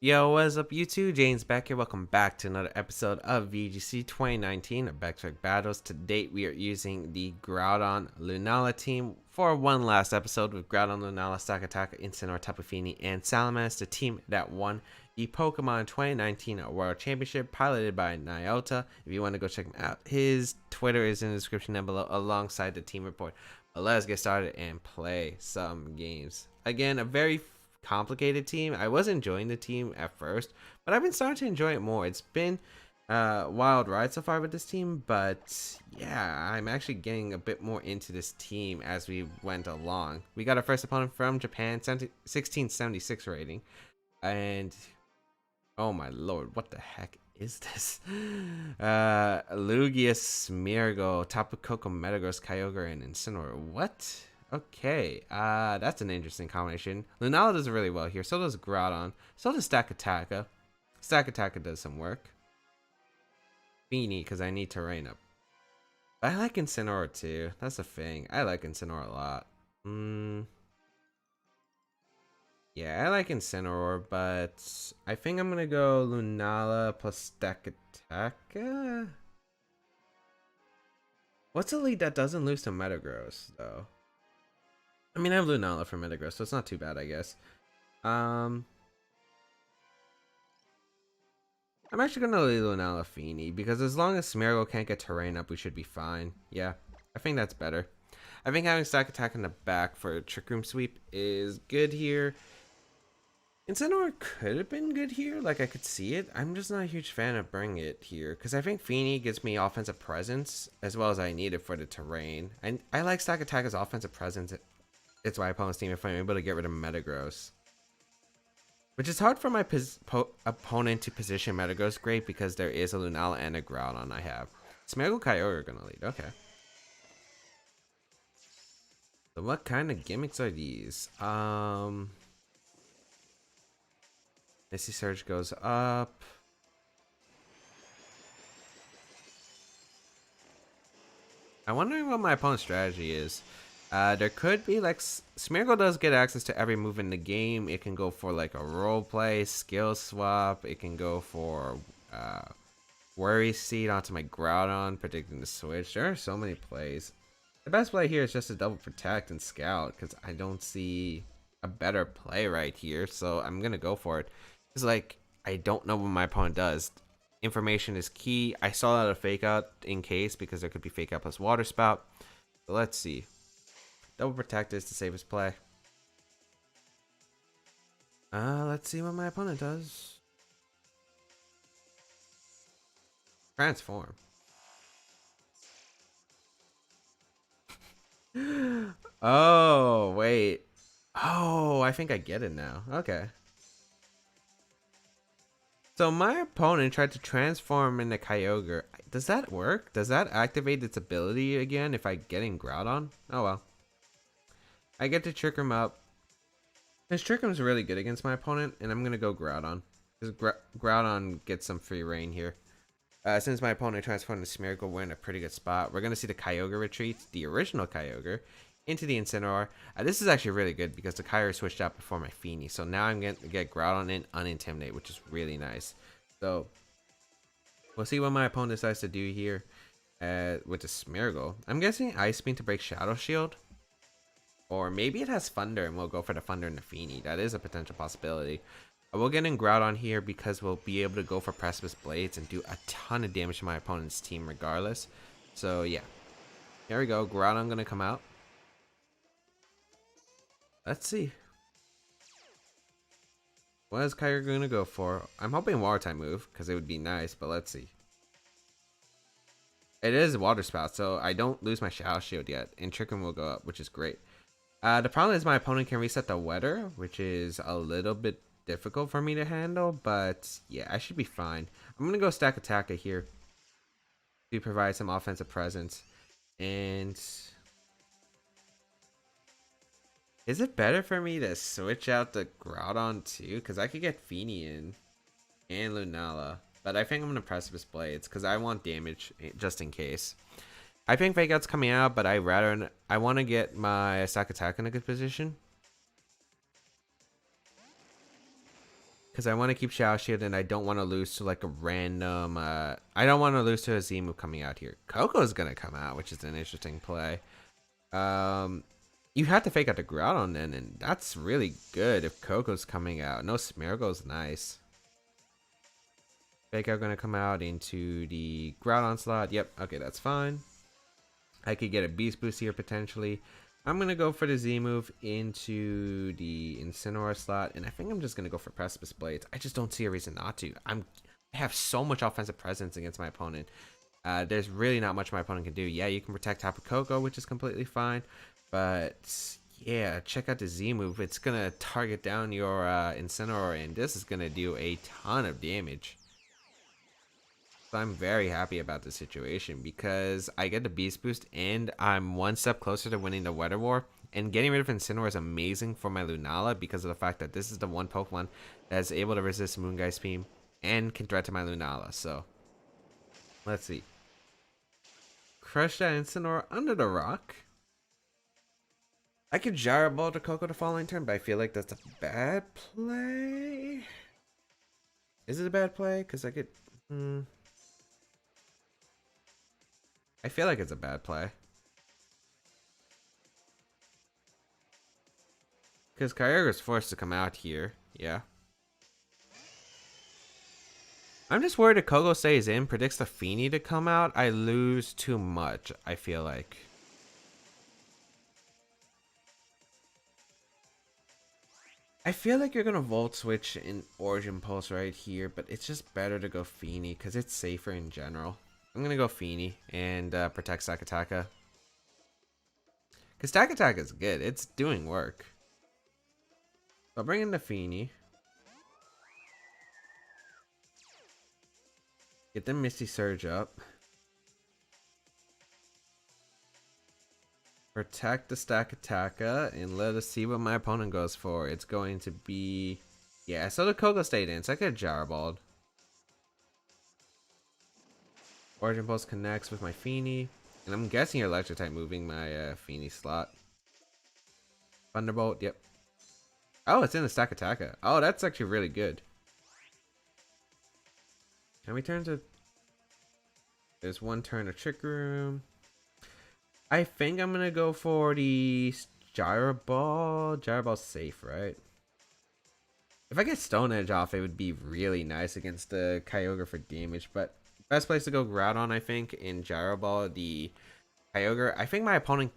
Yo, what's up YouTube? James Baek here. Welcome back to another episode of VGC 2019 of Baek Battles. To date, we are using the Groudon Lunala team for one last episode with Groudon, Lunala, Sakataka, Incineroar, Tapu Fini, and Salamence, the team that won the Pokemon 2019 World Championship, piloted by Nyota. If you want to go check him out, his Twitter is in the description down below alongside the team report. But let's get started and play some games. Again, a very complicated team. I was enjoying the team at first, but I've been starting to enjoy it more. It's been a wild ride so far with this team, but yeah, I'm actually getting a bit more into this team as we went along. We got our first opponent from Japan, 1676 rating, and oh my lord, what the heck is this? Lugia, Smeargle, Tapu Koko, Metagross, Kyogre, and Incineroar. What? Okay, that's an interesting combination. Lunala does really well here. So does Groudon. So does Stakataka. Stakataka does some work. Fini, because I need Terrain up. I like Incineroar too. That's the thing. I like Incineroar a lot. Yeah, I like Incineroar, but I think I'm gonna go Lunala plus Stakataka. What's a lead that doesn't lose to Metagross though? I mean, I have Lunala for Metagross, so it's not too bad, I guess. I'm actually going to leave Lunala Fini, because as long as Smeargle can't get Terrain up, we should be fine. Yeah, I think that's better. I think having Stack Attack in the back for Trick Room Sweep is good here. Incineroar could have been good here, like I could see it. I'm just not a huge fan of bringing it here, because I think Fini gives me offensive presence, as well as I need it for the Terrain. And I like Stack Attack as offensive presence. It's my opponent's team if I'm able to get rid of Metagross. Which is hard for my opponent to position Metagross great because there is a Lunala and a Groudon I have. Smeargle, Kyogre are going to lead. Okay. So what kind of gimmicks are these? Misty Surge goes up. I'm wondering what my opponent's strategy is. There could be like Smeargle does get access to every move in the game. It can go for like a role play, skill swap. It can go for Worry Seed onto my Groudon, predicting the switch. There are so many plays. The best play here is just to double protect and scout because I don't see a better play right here. So I'm gonna go for it. It's like I don't know what my opponent does. Information is key. I saw that a fake out in case because there could be fake out plus water spout. So let's see. Double protect is the safest play. Let's see what my opponent does. Transform. Oh, wait. Oh, I think I get it now. Okay. So my opponent tried to transform into Kyogre. Does that work? Does that activate its ability again if I get in Groudon? Oh well. I get to trick him up. His trick room's really good against my opponent, and I'm gonna go Groudon. Because Groudon gets some free reign here. Since my opponent transformed to Smeargle, we're in a pretty good spot. We're gonna see the Kyogre retreat, the original Kyogre, into the Incineroar. This is actually really good because the Kyogre switched out before my Fini. So now I'm going to get Groudon in Unintimidate, which is really nice. So we'll see what my opponent decides to do here with the Smeargle. I'm guessing Ice Beam to break Shadow Shield. Or maybe it has Thunder and we'll go for the Thunder and the Fini. That is a potential possibility. We'll get in Groudon here because we'll be able to go for Precipice Blades and do a ton of damage to my opponent's team regardless. So yeah. Here we go. Groudon going to come out. Let's see. What is Kyogre going to go for? I'm hoping Water type move because it would be nice, but let's see. It is Water Spout, so I don't lose my Shadow Shield yet, and Trick Room will go up, which is great. The problem is my opponent can reset the weather, which is a little bit difficult for me to handle, but yeah, I should be fine. I'm going to go Stack Attacker here to provide some offensive presence. And is it better for me to switch out the Groudon too? Because I could get Fini in and Lunala. But I think I'm going to Precipice Blades because I want damage just in case. I think Fake Out's coming out, but I want to get my Stack Attack in a good position. Because I want to keep Shadow Shield and I don't want to lose to like a random... I don't want to lose to a Z move coming out here. Coco's going to come out, which is an interesting play. You have to fake out the Groudon then, and that's really good if Coco's coming out. No, Smeargle's nice. Fake out going to come out into the Groudon slot. Yep, okay, that's fine. I could get a Beast Boost here potentially. I'm going to go for the Z move into the Incineroar slot, and I think I'm just going to go for Precipice Blades. I just don't see a reason not to. I have so much offensive presence against my opponent. There's really not much my opponent can do. Yeah, you can protect Tapu Koko, which is completely fine, but yeah, check out the Z move. It's going to target down your Incineroar, and this is going to do a ton of damage. So I'm very happy about this situation because I get the Beast Boost and I'm one step closer to winning the Weather War. And getting rid of Incineroar is amazing for my Lunala because of the fact that this is the one Pokemon that is able to resist Moongeist Beam and can threat to my Lunala. So let's see. Crush that Incineroar under the rock. I could Gyro Ball to Koko the following turn, but I feel like that's a bad play. Is it a bad play? Because I could... I feel like it's a bad play. Because Kyogre is forced to come out here. Yeah. I'm just worried if Koko stays in, predicts the Feeny to come out, I lose too much, I feel like. I feel like you're going to Volt Switch in Origin Pulse right here, but it's just better to go Feeny because it's safer in general. I'm going to go Feeny and protect Sakataka. Because Sakataka is good. It's doing work. So I'll bring in the Feeny. Get the Misty Surge up. Protect the Sakataka and let us see what my opponent goes for. It's going to be... Yeah, so the Koko stayed in, so I could have Gyro Balled. Origin Pulse connects with my Feeny. And I'm guessing you're Electric type moving my Feeny slot. Thunderbolt, yep. Oh, it's in the Sakataka. Oh, that's actually really good. How many turns of... There's one turn of Trick Room. I think I'm going to go for the Gyro Ball. Gyro Ball's safe, right? If I get Stone Edge off, it would be really nice against the Kyogre for damage, but... Best place to go Groudon, I think, in Gyro Ball, the Kyogre. I think my opponent...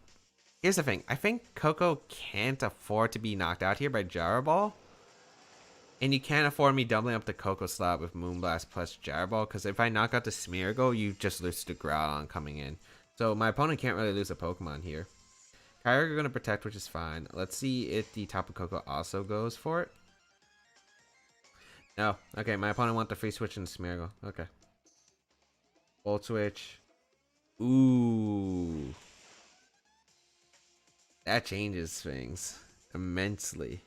Here's the thing. I think Koko can't afford to be knocked out here by Gyro Ball. And you can't afford me doubling up the Koko slot with Moonblast plus Gyro Ball, because if I knock out the Smeargle, you just lose to Groudon coming in. So my opponent can't really lose a Pokemon here. Kyogre going to protect, which is fine. Let's see if the Tapu Koko also goes for it. No. Okay, my opponent wants the free switch in the Smeargle. Okay. Volt Switch. Ooh. That changes things immensely.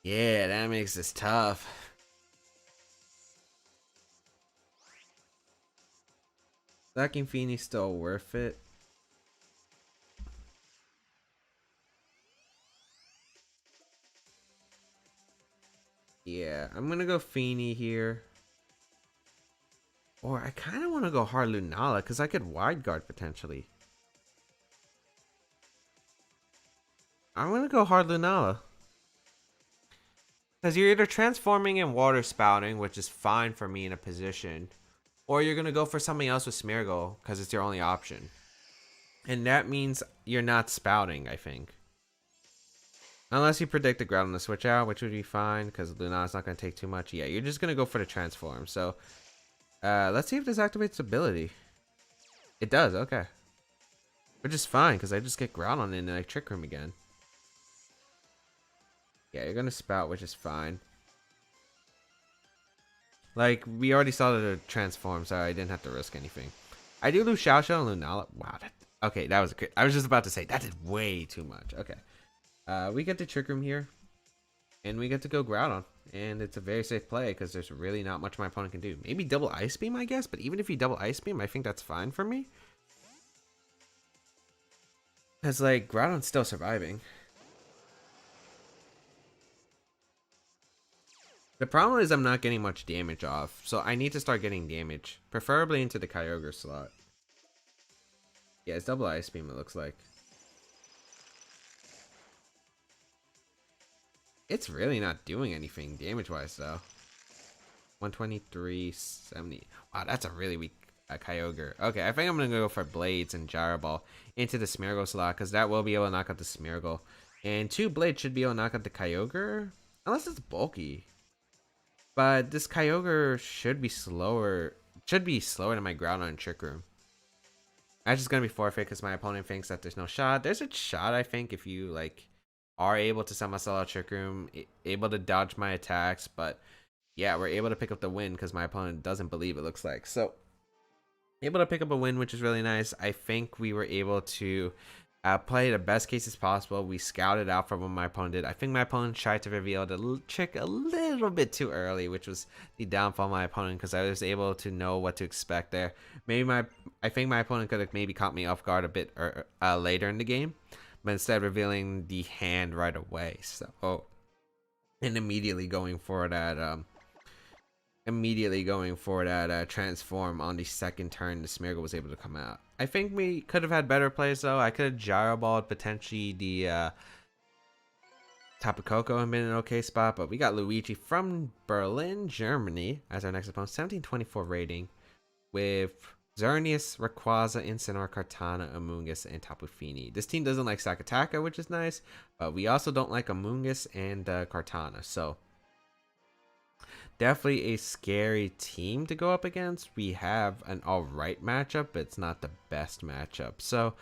Yeah, that makes this tough. Stacking Feeny's still worth it. Yeah, I'm gonna go Feeny here. Or I kind of want to go hard Lunala because I could Wide Guard potentially. I'm gonna go hard Lunala. Because you're either transforming and water spouting, which is fine for me in a position, or you're gonna go for something else with Smeargle because it's your only option. And that means you're not spouting, I think. Unless you predict the Groudon to switch out, which would be fine because Lunala's not going to take too much. Yeah, you're just going to go for the transform. So, let's see if this activates ability. It does, okay. Which is fine because I just get Groudon in and I Trick Room again. Yeah, you're going to spout, which is fine. Like, we already saw the transform, so I didn't have to risk anything. I do lose Xiao Xiao and Lunala. Wow, okay, that was a crit. I was just about to say, that did way too much. Okay. We get the Trick Room here, and we get to go Groudon, and it's a very safe play because there's really not much my opponent can do. Maybe double Ice Beam, I guess, but even if you double Ice Beam, I think that's fine for me. Because, like, Groudon's still surviving. The problem is I'm not getting much damage off, so I need to start getting damage. Preferably into the Kyogre slot. Yeah, it's double Ice Beam, it looks like. It's really not doing anything damage-wise, though. 123, 70. Wow, that's a really weak Kyogre. Okay, I think I'm going to go for Blades and Gyro Ball into the Smeargle slot, because that will be able to knock out the Smeargle. And 2 Blades should be able to knock out the Kyogre, unless it's bulky. But this Kyogre should be slower. Should be slower than my Groudon and Trick Room. That's just going to be forfeit because my opponent thinks that there's no shot. There's a shot, I think, if you, like, are able to sell myself out Trick Room, able to dodge my attacks, but yeah, we're able to pick up the win because my opponent doesn't believe it looks like. So, able to pick up a win, which is really nice. I think we were able to play the best cases possible. We scouted out from what my opponent did. I think my opponent tried to reveal the trick a little bit too early, which was the downfall of my opponent because I was able to know what to expect there. I think my opponent could have maybe caught me off guard a bit later in the game, but instead revealing the hand right away. So, and immediately going for that transform on the second turn, the Smeargle was able to come out. I think we could have had better plays though. I could have Gyro Balled potentially the Tapu Koko and been in an okay spot, but we got Luigi from Berlin, Germany as our next opponent. 1724 rating with Xerneas, Rayquaza, Incineroar, Kartana, Amoonguss, and Tapu Fini. This team doesn't like Sakataka, which is nice, but we also don't like Amoonguss and Kartana, so definitely a scary team to go up against. We have an alright matchup, but it's not the best matchup. So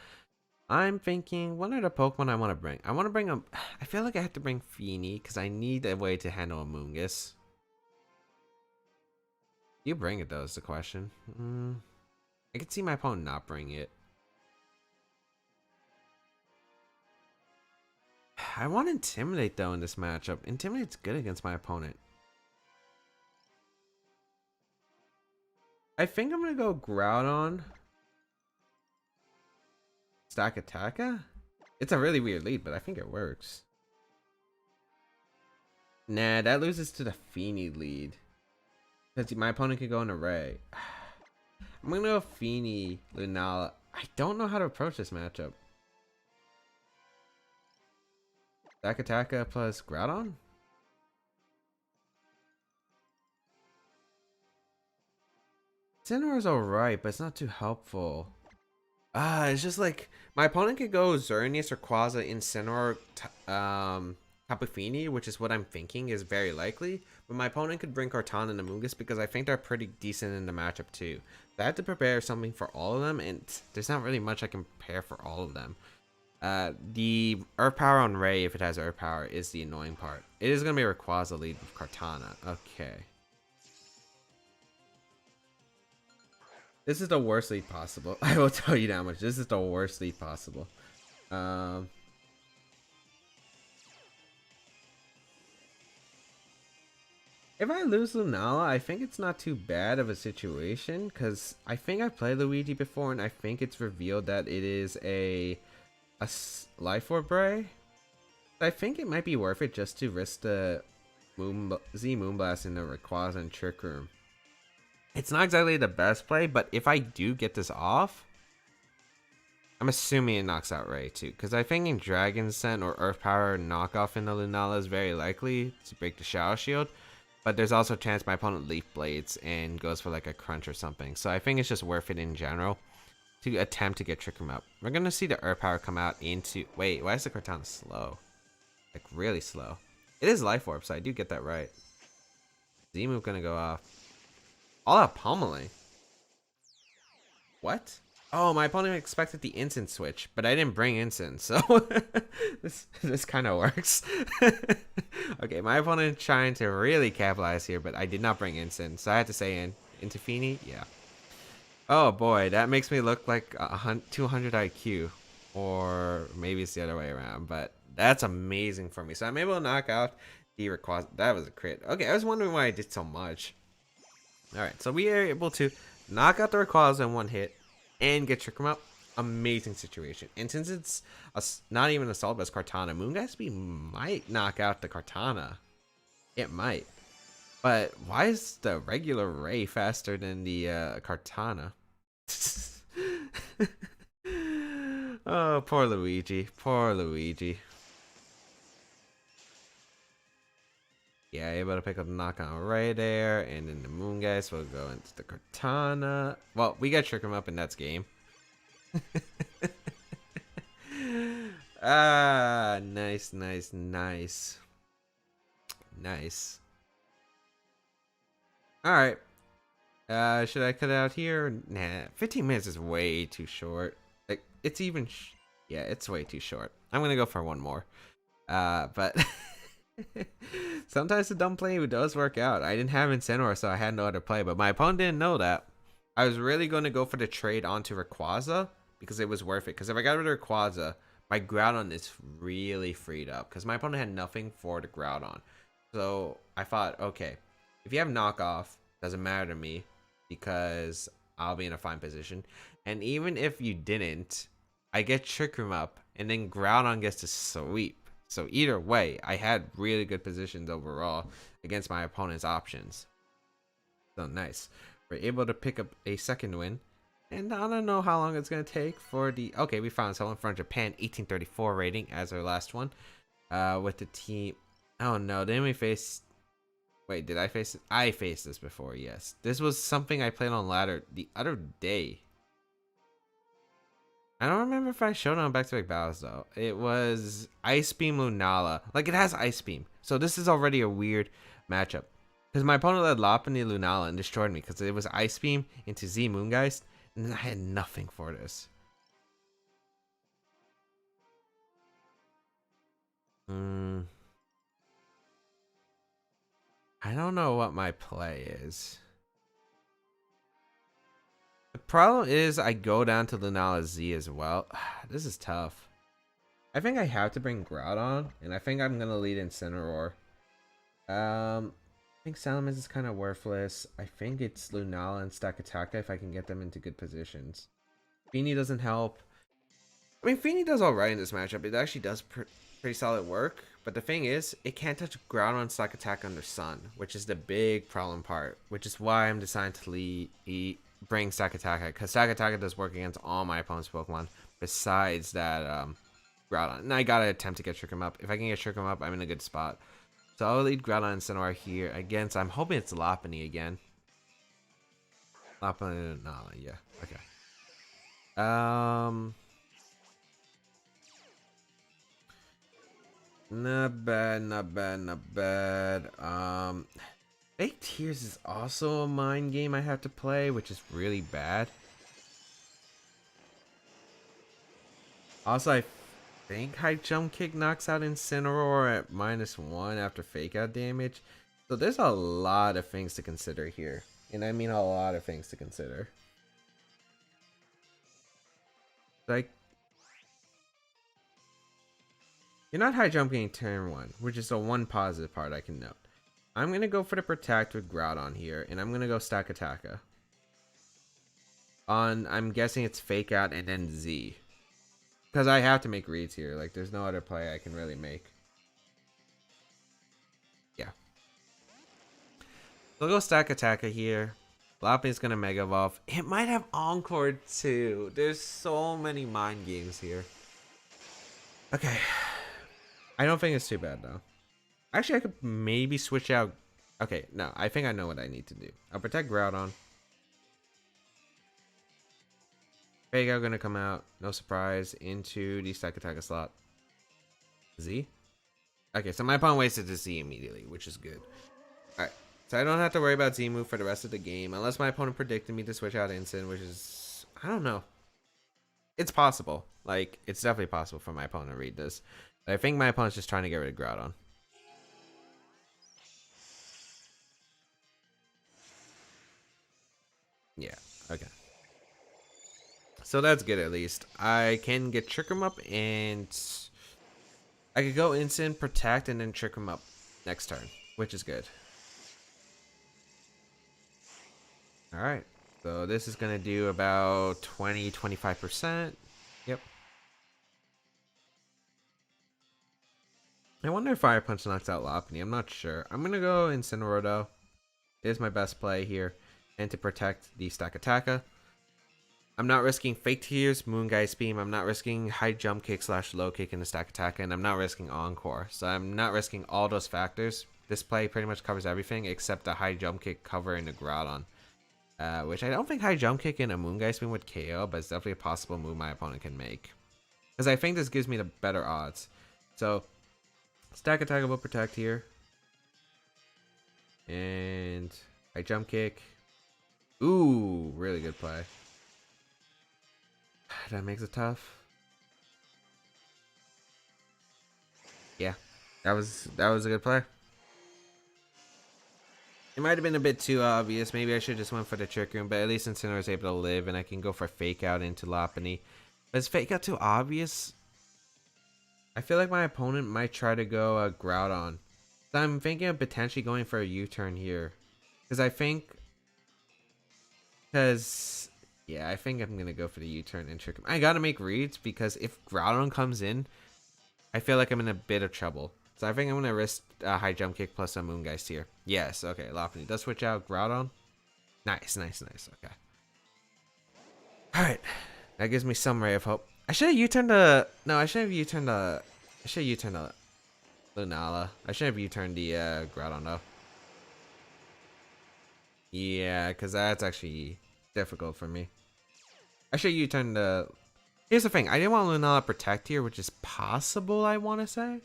I'm thinking, what are the Pokemon I want to bring? I want to bring I feel like I have to bring Fini because I need a way to handle Amoonguss. You bring it though is the question. I could see my opponent not bring it. I want Intimidate though in this matchup. Intimidate's good against my opponent. I think I'm gonna go Groudon. Stack Attacker? It's a really weird lead, but I think it works. Nah, that loses to the Fini lead. Because my opponent could go in Array. I'm gonna go Fini, Lunala. I don't know how to approach this matchup. Stack Attacker plus Groudon? Incineroar's alright, but it's not too helpful. It's just like my opponent could go Xerneas, Rayquaza, Incineroar, Tapu Fini, which is what I'm thinking is very likely. But my opponent could bring Kartana and Amoonguss because I think they're pretty decent in the matchup too. So I have to prepare something for all of them, and there's not really much I can prepare for all of them. The Earth Power on Ray, if it has Earth Power, is the annoying part. It is going to be a Rayquaza lead with Kartana. Okay. This is the worst lead possible. I will tell you that much. This is the worst lead possible. If I lose Lunala, I think it's not too bad of a situation because I think I've played Luigi before and I think it's revealed that it is a Life Orb Ray. I think it might be worth it just to risk the Moonblast in the Rayquaza and Trick Room. It's not exactly the best play, but if I do get this off, I'm assuming it knocks out Ray too, because I think in Dragon Scent or Earth Power knockoff in the Lunala is very likely to break the Shadow Shield, but there's also a chance my opponent Leaf Blades and goes for like a Crunch or something, so I think it's just worth it in general to attempt to get Trick Room up. We're going to see the Earth Power come out into... Wait, why is the Kartana slow? Like really slow. It is Life Orb, so I do get that right. Z-Move going to go off. All out pummeling. What? Oh, my opponent expected the instant switch, but I didn't bring instant, so this kind of works. Okay, my opponent trying to really capitalize here, but I did not bring instant, so I had to say into Fini. Yeah. Oh boy, that makes me look like 200 IQ, or maybe it's the other way around, but that's amazing for me. So I'm able to knock out the Rayquaza. That was a crit. Okay, I was wondering why I did so much. Alright, so we are able to knock out the Rayquaza in one hit and get Trick Room up. amazing situation. And since it's not even Assault Vest Kartana, Moongeist might knock out the Kartana. It might. But why is the regular Ray faster than the Kartana? Oh, poor Luigi. Poor Luigi. Yeah, able to pick up the knock-on right there. And then the Moongeist will go into the Kartana. Well, we got Trick 'em Up, and that's game. Ah, nice, nice, nice. Nice. Alright. Should I cut it out here? Nah, 15 minutes is way too short. Like, it's even... yeah, it's way too short. I'm gonna go for one more. But... sometimes the dumb play does work out. I didn't have Incineroar, so I had no other play. But my opponent didn't know that. I was really going to go for the trade onto Rayquaza because it was worth it. Because if I got rid of Rayquaza, my Groudon is really freed up. Because my opponent had nothing for the Groudon. So I thought, okay, if you have knockoff, doesn't matter to me because I'll be in a fine position. And even if you didn't, I get Trick 'em Up, and then Groudon gets to sweep. So either way, I had really good positions overall against my opponent's options. So nice. We're able to pick up a second win. And I don't know how long it's going to take for the... okay, we found someone from Japan, 1834 rating as our last one. With the team... oh no, didn't we face... wait, did I face it? I faced this before, yes. This was something I played on ladder the other day. I don't remember if I showed it on Baek Battles though. It was Ice Beam Lunala. Like, it has Ice Beam. So this is already a weird matchup. Because my opponent led Lopunny Lunala and destroyed me because it was Ice Beam into Z Moongeist. And then I had nothing for this. I don't know what my play is. The problem is I go down to Lunala Z as well. This is tough. I think I have to bring Groudon, and I think I'm going to lead Incineroar. I think Salamence is kind of worthless. I think it's Lunala and Stakataka if I can get them into good positions. Feeny doesn't help. I mean, Feeny does alright in this matchup. It actually does pretty solid work. But the thing is, it can't touch Groudon and Stakataka under Sun, which is the big problem part. Which is why I'm deciding to bring Stakataka, because Stakataka does work against all my opponent's Pokemon besides that Groudon. And I gotta attempt to get Trick 'em Up. If I can get Trick 'em Up, I'm in a good spot. So I'll lead Groudon and Incineroar here against, I'm hoping it's Lopunny again. Lopunny, no, yeah, okay. Not bad, not bad, not bad. Fake Tears is also a mind game I have to play, which is really bad. Also, I think High Jump Kick knocks out Incineroar at -1 after Fake Out damage. So there's a lot of things to consider here. And I mean a lot of things to consider. Like, you're not high jumping turn 1, which is the one positive part I can note. I'm going to go for the Protect with Groudon here, and I'm going to go Stakataka. I'm guessing it's Fake Out and then Z. Because I have to make reads here. Like, there's no other play I can really make. Yeah. So I'll go Stakataka here. Lopunny's going to Mega Evolve. It might have Encore too. There's so many mind games here. Okay. I don't think it's too bad though. Actually, I could maybe switch out. Okay, no, I think I know what I need to do. I'll protect Groudon. Fake Out gonna come out, no surprise, into the Stakataka slot. Z? Okay, so my opponent wasted the Z immediately, which is good. Alright, so I don't have to worry about Z move for the rest of the game, unless my opponent predicted me to switch out Instant, which is, I don't know. It's possible. Like, it's definitely possible for my opponent to read this. But I think my opponent's just trying to get rid of Groudon. Yeah, okay. So that's good at least. I can get Trick 'em Up and I could go Instant, Protect, and then Trick 'em Up next turn, which is good. Alright, so this is going to do about 20-25%. I wonder if Fire Punch knocks out Lopunny. I'm not sure. I'm gonna go Incineroar though. It is my best play here. And to protect the Stakataka. I'm not risking Fake Tears, Moongeist Beam. I'm not risking High Jump Kick / Low Kick in the Stakataka. And I'm not risking Encore. So I'm not risking all those factors. This play pretty much covers everything except the High Jump Kick covering the Groudon. Which I don't think High Jump Kick and a Moongeist Beam would KO, but it's definitely a possible move my opponent can make. Because I think this gives me the better odds. So, Stakataka will protect here. And I Jump Kick. Ooh, really good play. That makes it tough. Yeah, that was a good play. It might have been a bit too obvious. Maybe I should just went for the Trick Room, but at least Incineroar is able to live, and I can go for Fake Out into Lopunny. But is Fake Out too obvious? I feel like my opponent might try to go Groudon. So I'm thinking of potentially going for a U-turn here. Because I think... yeah, I think I'm going to go for the U-turn and Trick Room. I got to make reads, because if Groudon comes in, I feel like I'm in a bit of trouble. So I think I'm going to risk a High Jump Kick plus a Moongeist here. Yes, okay, Lopunny does switch out Groudon. Nice, nice, nice, okay. Alright, that gives me some ray of hope. I should have U-turned the... No, I should have U-turned the... I should have U-turned the Lunala. I should have U-turned the Groudon though. Yeah, because that's actually difficult for me. I should U-turn the... Here's the thing. I didn't want Lunala protect here, which is possible, I want to say.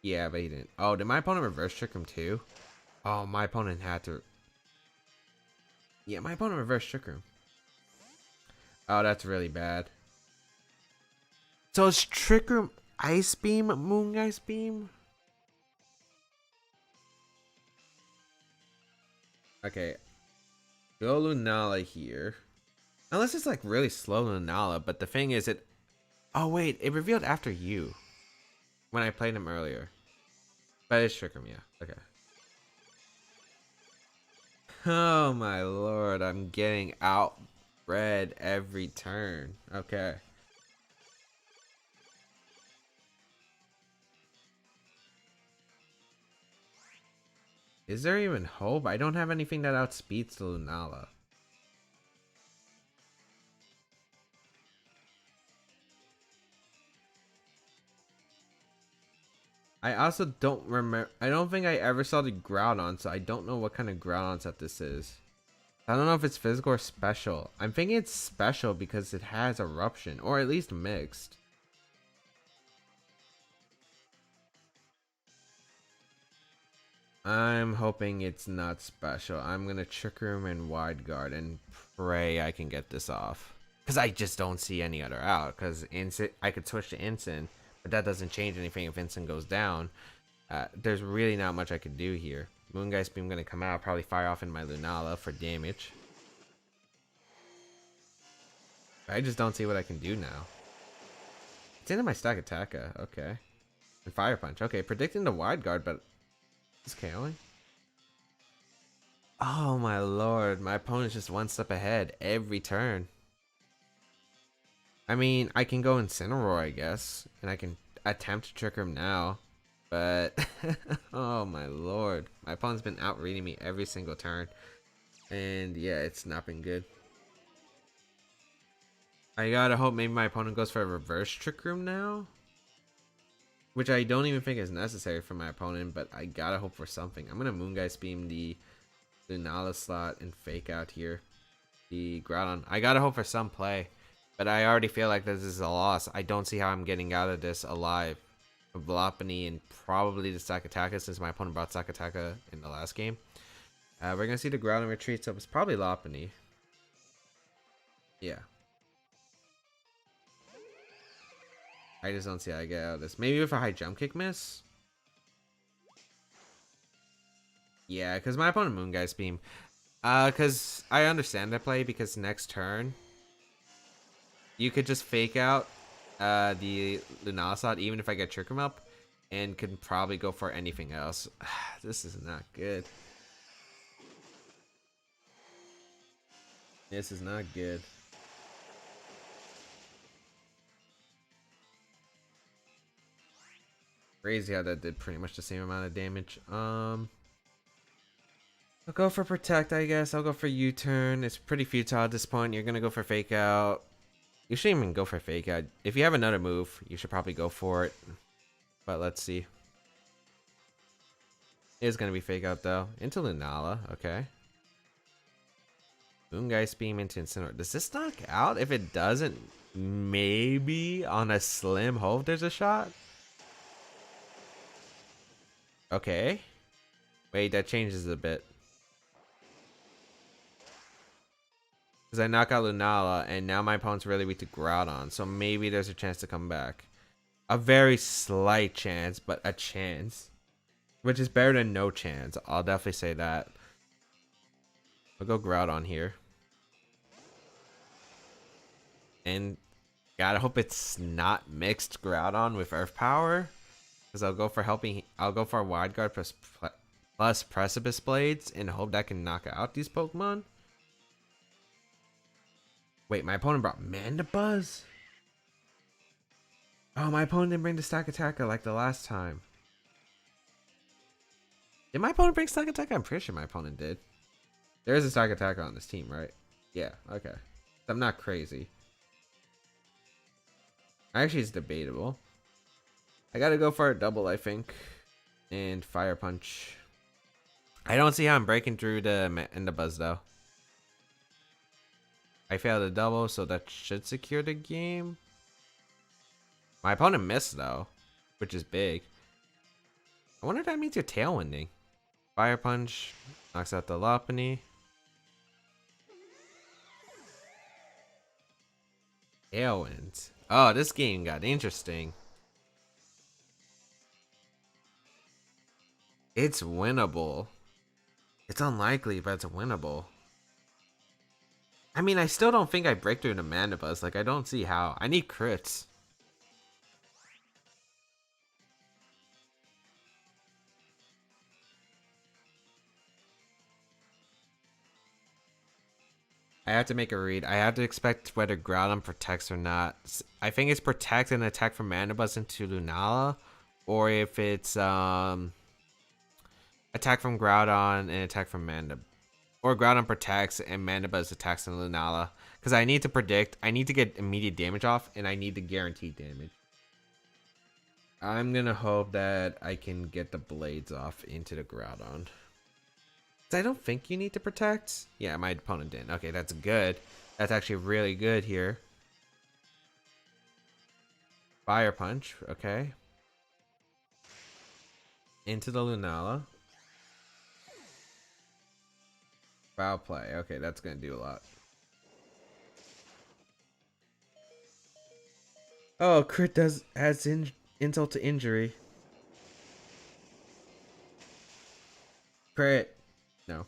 Yeah, but he didn't. Oh, did my opponent reverse trick him too? Oh, my opponent had to... Yeah, my opponent reverse trick him. Oh, that's really bad. So it's Trick Room Ice Beam, Moongeist Beam? Okay. Go Lunala here. Unless it's like really slow Lunala, but the thing is it... Oh wait, it revealed after you. When I played him earlier. But it's Trick Room, yeah. Okay. Oh my lord, I'm getting outbred every turn. Okay. Is there even hope? I don't have anything that outspeeds the Lunala. I also don't remember. I don't think I ever saw the Groudon, so I don't know what kind of Groudon set this is. I don't know if it's physical or special. I'm thinking it's special because it has eruption, or at least mixed. I'm hoping it's not special. I'm gonna Trick Room and Wide Guard and pray I can get this off. Because I just don't see any other out. Because I could switch to Instant, but that doesn't change anything if Instant goes down. There's really not much I could do here. Moongeist Beam gonna come out, probably fire off in my Lunala for damage. I just don't see what I can do now. It's into my Stakataka, okay. And Fire Punch, okay. Predicting the Wide Guard, but it's KOing. Oh my lord, my opponent's just one step ahead every turn. I mean, I can go Incineroar, I guess, and I can attempt to trick him now, but oh my lord, my opponent's been out-reading me every single turn, and yeah, it's not been good. I gotta hope maybe my opponent goes for a reverse Trick Room now, which I don't even think is necessary for my opponent, but I gotta hope for something. I'm gonna Moongeist Beam the Lunala slot and Fake Out here the Groudon. I gotta hope for some play. But I already feel like this is a loss. I don't see how I'm getting out of this alive. Lopunny and probably the Stakataka, since my opponent brought Stakataka in the last game. We're going to see the Groudon retreat, so it's probably Lopunny. Yeah. I just don't see how I get out of this. Maybe with a High Jump Kick miss? Yeah, because my opponent Moongeist Beam. Because I understand that play, because next turn... You could just Fake Out the Lunala slot even if I get Trick Room up, and could probably go for anything else. This is not good. This is not good. Crazy how that did pretty much the same amount of damage. I'll go for protect, I guess. I'll go for U-turn. It's pretty futile at this point. You're gonna go for fake out. You shouldn't even go for fake out. If you have another move, you should probably go for it. But let's see. It is gonna be fake out though. Into Lunala, okay. Moongeist Beam into Incineroar. Does this knock out? If it doesn't, maybe on a slim hope there's a shot. Okay. Wait, that changes a bit. Because I knock out Lunala, and now my opponent's really weak to Groudon, so maybe there's a chance to come back. A very slight chance, but a chance. Which is better than no chance. I'll definitely say that. I'll go Groudon here. And gotta hope it's not mixed Groudon with Earth Power. Because I'll go for Wide Guard plus Precipice Blades and hope that can knock out these Pokemon. Wait, my opponent brought Mandibuzz? Oh, my opponent didn't bring the Stack Attacker like the last time. Did my opponent bring Stack Attacker? I'm pretty sure my opponent did. There is a Stack Attacker on this team, right? Yeah, okay. I'm not crazy. Actually, it's debatable. I gotta go for a double, I think. And Fire Punch. I don't see how I'm breaking through the Mandibuzz, though. I failed a double, so that should secure the game. My opponent missed, though, which is big. I wonder if that means you're tailwinding. Fire Punch knocks out the Lopunny. Tailwind. Oh, this game got interesting. It's winnable. It's unlikely, but it's winnable. I mean, I still don't think I break through the Mandibuzz. Like, I don't see how. I need crits. I have to make a read. I have to expect whether Groudon protects or not. I think it's protect and attack from Mandibuzz into Lunala. Or if it's attack from Groudon and attack from Mandibuzz. Or Groudon protects and Mandibuzz attacks in Lunala. Because I need to predict. I need to get immediate damage off. And I need the guaranteed damage. I'm going to hope that I can get the blades off into the Groudon. I don't think you need to protect. Yeah, my opponent didn't. Okay, that's good. That's actually really good here. Fire Punch. Okay. Into the Lunala. Foul play. Okay, that's going to do a lot. Oh, crit adds insult to injury. Crit. No.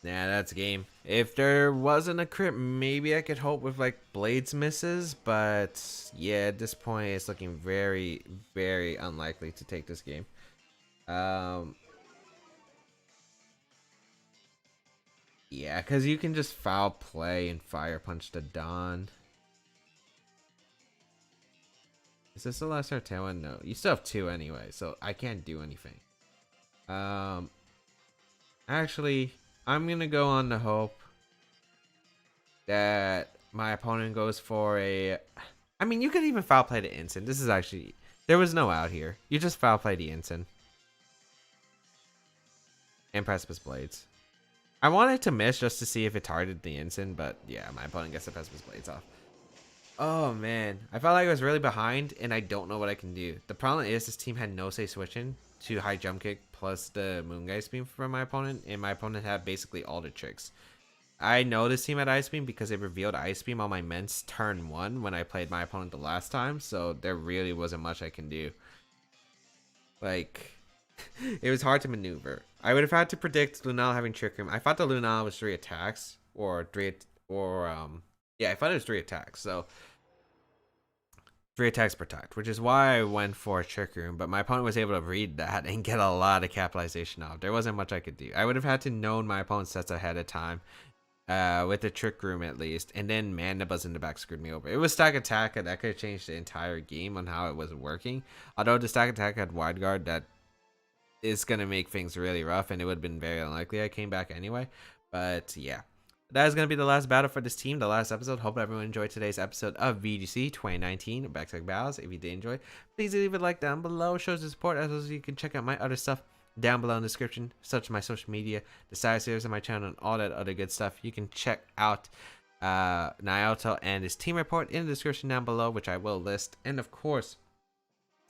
Nah, that's game. If there wasn't a crit, maybe I could hope with like blades misses, but yeah, at this point it's looking very, very unlikely to take this game. Yeah, because you can just foul play and Fire Punch the Dawn. Is this the last Tailwind? No. You still have 2 anyway, so I can't do anything. Actually, I'm going to go on the hope that my opponent goes for a... I mean, you could even foul play the Ensign. This is actually... There was no out here. You just foul play the Ensign. And Precipice Blades. I wanted to miss just to see if it targeted the Ensign, but yeah, my opponent gets the Precipice Blades off. Oh man, I felt like I was really behind and I don't know what I can do. The problem is this team had no say switching to high jump kick plus the Moongeist Beam from my opponent, and my opponent had basically all the tricks. I know this team had Ice Beam because it revealed Ice Beam on my Ments turn 1 when I played my opponent the last time, so there really wasn't much I can do. Like, it was hard to maneuver. I would have had to predict Lunala having Trick Room. I thought the Lunala was 3 attacks, yeah, I thought it was 3 attacks, so 3 attacks protect, which is why I went for a Trick Room, but my opponent was able to read that and get a lot of capitalization off. There wasn't much I could do. I would have had to know my opponent's sets ahead of time with the Trick Room at least, and then Mandibuzz in the back screwed me over. It was Stack Attack, and that could have changed the entire game on how it was working. Although the Stack Attack had Wide Guard, that is going to make things really rough, and it would have been very unlikely I came back anyway. But yeah, that is going to be the last battle for this team, the last episode. Hope everyone enjoyed today's episode of VGC 2019 Baek Battles. If you did enjoy, please leave a like down below. It shows the support, as well as you can check out my other stuff down below in the description, such as my social media, the side series on my channel, and all that other good stuff. You can check out Naoto and his team report in the description down below, which I will list. And of course,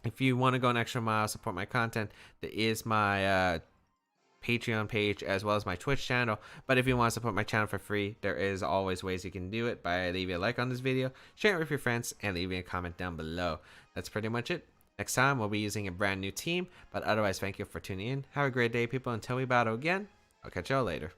if you want to go an extra mile, support my content, there is my Patreon page as well as my Twitch channel. But if you want to support my channel for free, there is always ways you can do it by leaving a like on this video, sharing it with your friends, and leaving a comment down below. That's pretty much it. Next time, we'll be using a brand new team. But otherwise, thank you for tuning in. Have a great day, people. Until we battle again, I'll catch y'all later.